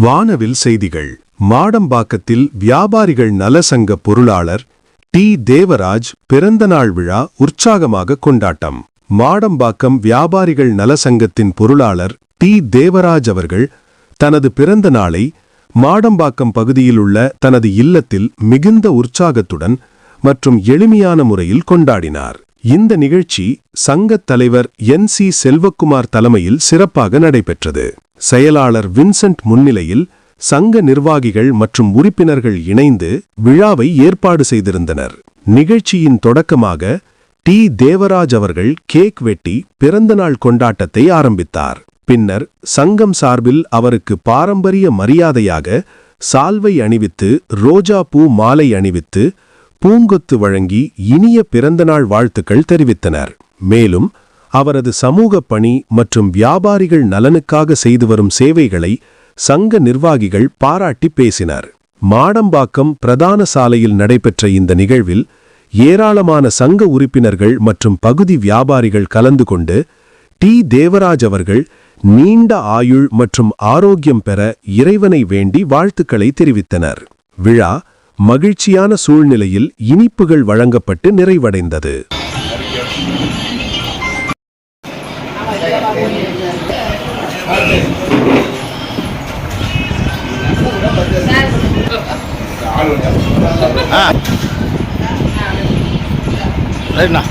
வானவில் செய்திகள். மாடம்பாக்கத்தில் வியாபாரிகள் நல சங்க பொருளாளர் டி. தேவராஜ் பிறந்தநாள் விழா உற்சாகமாக கொண்டாட்டம். மாடம்பாக்கம் வியாபாரிகள் நல சங்கத்தின் பொருளாளர் டி. தேவராஜ் அவர்கள் தனது பிறந்த நாளை மாடம்பாக்கம் பகுதியில் உள்ள தனது இல்லத்தில் மிகுந்த உற்சாகத்துடன் மற்றும் எளிமையான முறையில் கொண்டாடினார். இந்த நிகழ்ச்சி சங்கத் தலைவர் NC செல்வக்குமார் தலைமையில் சிறப்பாக நடைபெற்றது. செயலாளர் வின்சென்ட் முன்னிலையில் சங்க நிர்வாகிகள் மற்றும் உறுப்பினர்கள் இணைந்து விழாவை ஏற்பாடு செய்திருந்தனர். நிகழ்ச்சியின் தொடக்கமாக டி. தேவராஜ் அவர்கள் கேக் வெட்டி பிறந்தநாள் கொண்டாட்டத்தை ஆரம்பித்தார். பின்னர் சங்கம் சார்பில் அவருக்கு பாரம்பரிய மரியாதையாக சால்வை அணிவித்து ரோஜா பூ மாலை அணிவித்து பூங்கொத்து வழங்கி இனிய பிறந்தநாள் வாழ்த்துக்கள் தெரிவித்தனர். மேலும் அவரது சமூக பணி மற்றும் வியாபாரிகள் நலனுக்காக செய்து வரும் சேவைகளை சங்க நிர்வாகிகள் பாராட்டி பேசினர். மாடம்பாக்கம் பிரதான சாலையில் நடைபெற்ற இந்த நிகழ்வில் ஏராளமான சங்க உறுப்பினர்கள் மற்றும் பகுதி வியாபாரிகள் கலந்து கொண்டு டி. தேவராஜ் அவர்கள் நீண்ட ஆயுள் மற்றும் ஆரோக்கியம் பெற இறைவனை வேண்டி வாழ்த்துக்களை தெரிவித்தனர். விழா மகிழ்ச்சியான சூழ்நிலையில் இனிப்புகள் வழங்கப்பட்டு நிறைவடைந்தது. ரைட்ண்ணா.